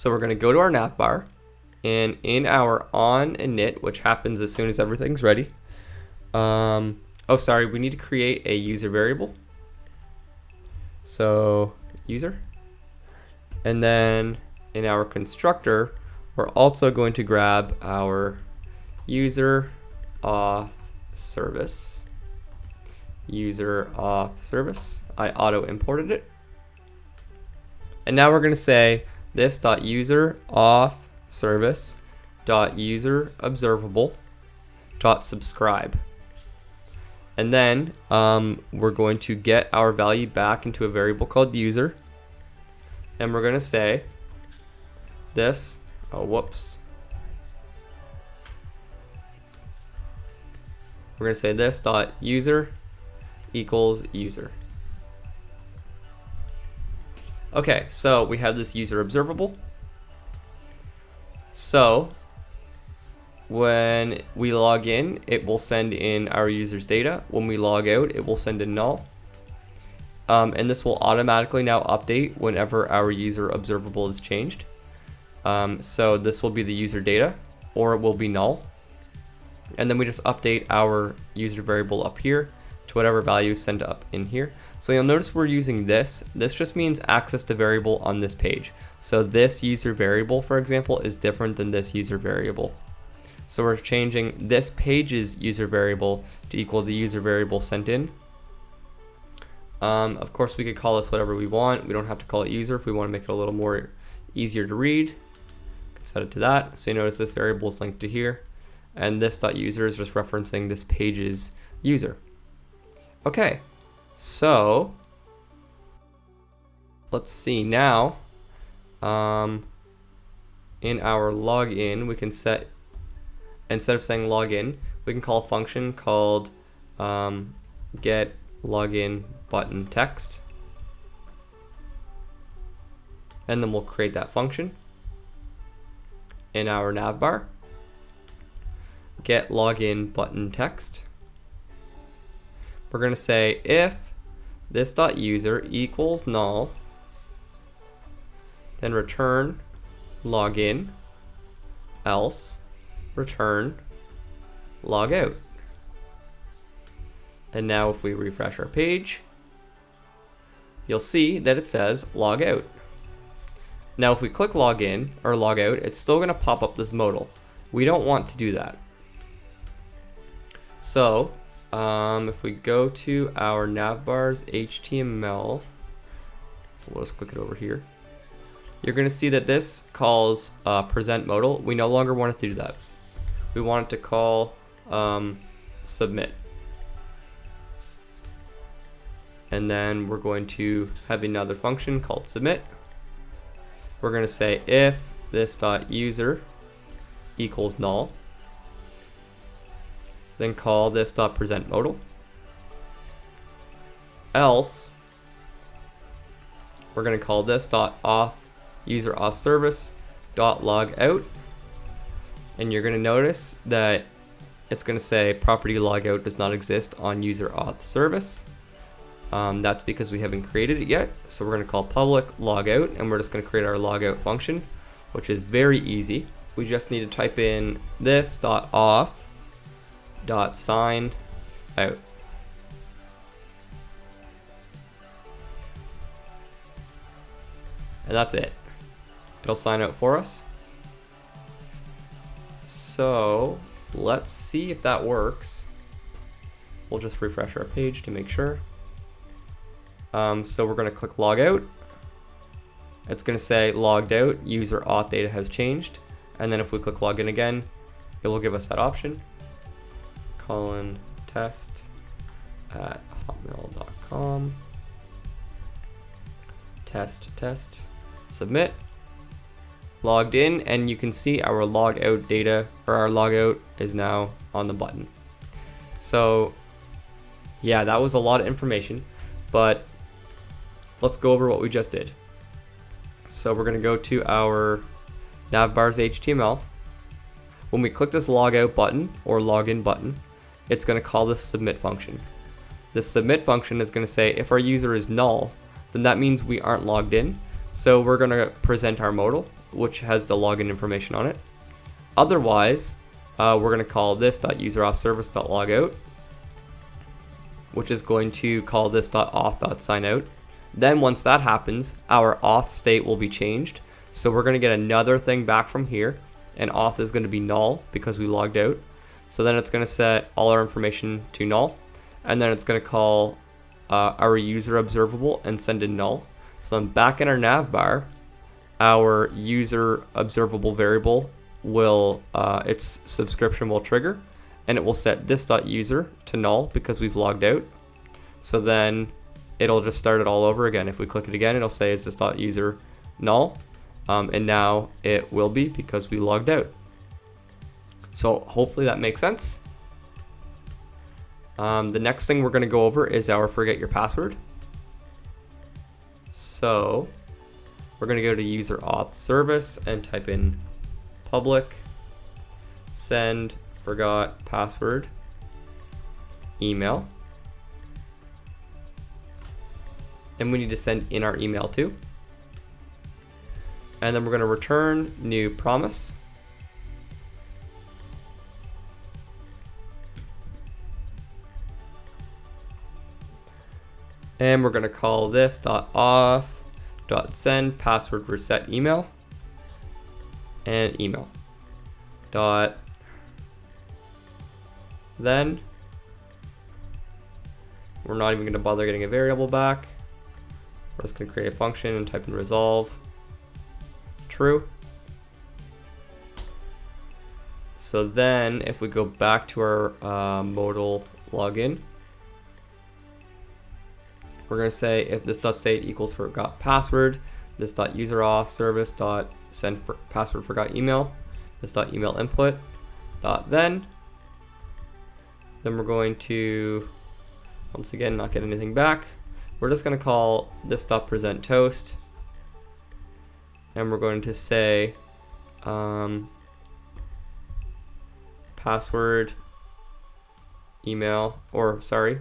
So we're going to go to our navbar, and in our on init, which happens as soon as everything's ready. We need to create a user variable. So user. And then in our constructor, we're also going to grab our user auth service. User auth service. I auto imported it. And now we're going to say this.user auth service .user observable .subscribe. And then we're going to get our value back into a variable called user. And we're going to say this, We're going to say this dot user equals user. Okay, so we have this user observable. So when we log in, it will send in our user's data. When we log out, it will send in null. And this will automatically now update whenever our user observable is changed. So this will be the user data, or it will be null. And then we just update our user variable up here to whatever value is sent up in here. So you'll notice we're using this. This just means access to variable on this page. So this user variable, for example, is different than this user variable. So we're changing this page's user variable to equal the user variable sent in. Of course, we could call this whatever we want. We don't have to call it user if we want to make it a little more easier to read. We can set it to that. So you notice this variable is linked to here. And this .user is just referencing this page's user. Okay, so let's see now. In our login, we can set, instead of saying login, we can call a function called get login button text. And then we'll create that function in our navbar. Get login button text. We're going to say if this.user equals null, then return login, else return logout. And now if we refresh our page, you'll see that it says logout. Now if we click login or logout, it's still going to pop up this modal. We don't want to do that. So if we go to our navbar's HTML, we'll just click it over here. You're going to see that this calls present modal. We no longer want it to do that. We want it to call submit. And then we're going to have another function called submit. We're going to say if this.user equals null, then call this.present modal. Else, we're going to call this.auth user auth service .log out. And you're going to notice that it's going to say property logout does not exist on user auth service. That's because we haven't created it yet. So we're going to call public logout, and we're just going to create our logout function, which is very easy. We just need to type in this.auth .sign out. And that's it. It'll sign out for us. So let's see if that works. We'll just refresh our page to make sure. So we're going to click log out. It's going to say logged out, user auth data has changed. And then if we click login again, it will give us that option. test@hotmail.com. Test, submit. Logged in, and you can see our log out data, or our logout is now on the button. So yeah, that was a lot of information, but let's go over what we just did. So we're going to go to our navbar's HTML. When we click this logout button or login button, it's going to call this submit function. The submit function is going to say if our user is null, then that means we aren't logged in. So we're going to present our modal. which has the login information on it. Otherwise, we're going to call this .userAuthService.logout, which is going to call this .auth.signout. Then once that happens, our auth state will be changed. So we're going to get another thing back from here, and auth is going to be null because we logged out. So then it's going to set all our information to null, and then it's going to call our user observable and send in null. So then back in our nav bar, our user observable variable will, its subscription will trigger, and it will set this.user to null because we've logged out. So then it'll just start it all over again. If we click it again, it'll say is this.user null, and now it will be because we logged out. So hopefully that makes sense. The next thing we're going to go over is our forget your password. So we're going to go to user auth service and type in public send forgot password email. And we need to send in our email too. And then we're going to return new promise. And we're going to call this .auth.send password reset email and email. Then we're not even going to bother getting a variable back. We're just going to create a function and type in resolve true. So then if we go back to our modal login, we're going to say if this.state equals forgot password, this.userAuth service.send password forgot email, this.email input then we're going to, once again, not get anything back. We're just going to call this.present toast, and we're going to say password email, or sorry,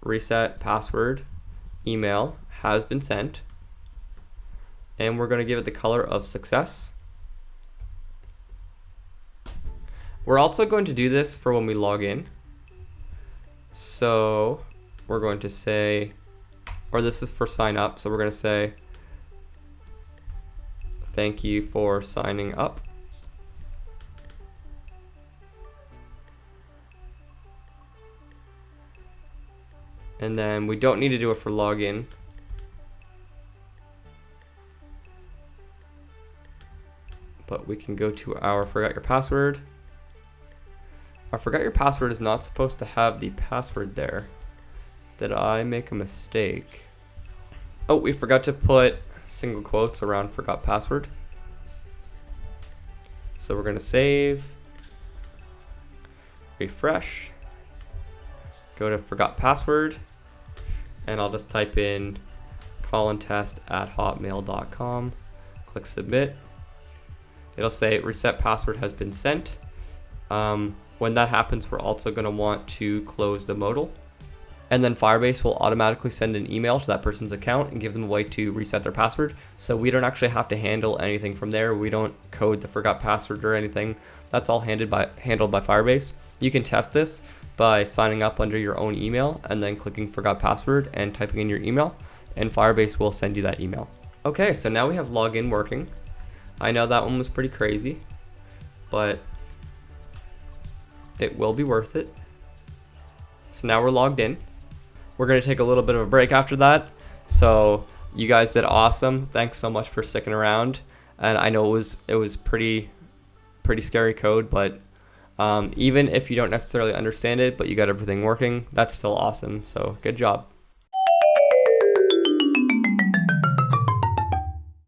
reset password email has been sent, and we're going to give it the color of success. We're also going to do this for when we log in. So we're going to say, or this is for sign up, so we're going to say thank you for signing up. And then we don't need to do it for login. But we can go to our forgot your password. Our forgot your password is not supposed to have the password there. Did I make a mistake? Oh, we forgot to put single quotes around forgot password. So we're going to save, refresh, go to forgot password, and I'll just type in colintest@hotmail.com, click submit. It'll say reset password has been sent. When that happens, we're also going to want to close the modal. And then Firebase will automatically send an email to that person's account and give them a way to reset their password. So we don't actually have to handle anything from there. We don't code the forgot password or anything. That's all handled by Firebase. You can test this by signing up under your own email and then clicking forgot password and typing in your email, and Firebase will send you that email. Okay, so now we have login working. I know that one was pretty crazy, but it will be worth it. So now we're logged in. We're going to take a little bit of a break after that. So you guys did awesome. Thanks so much for sticking around. And I know it was pretty scary code, but even if you don't necessarily understand it, but you got everything working, that's still awesome. So good job.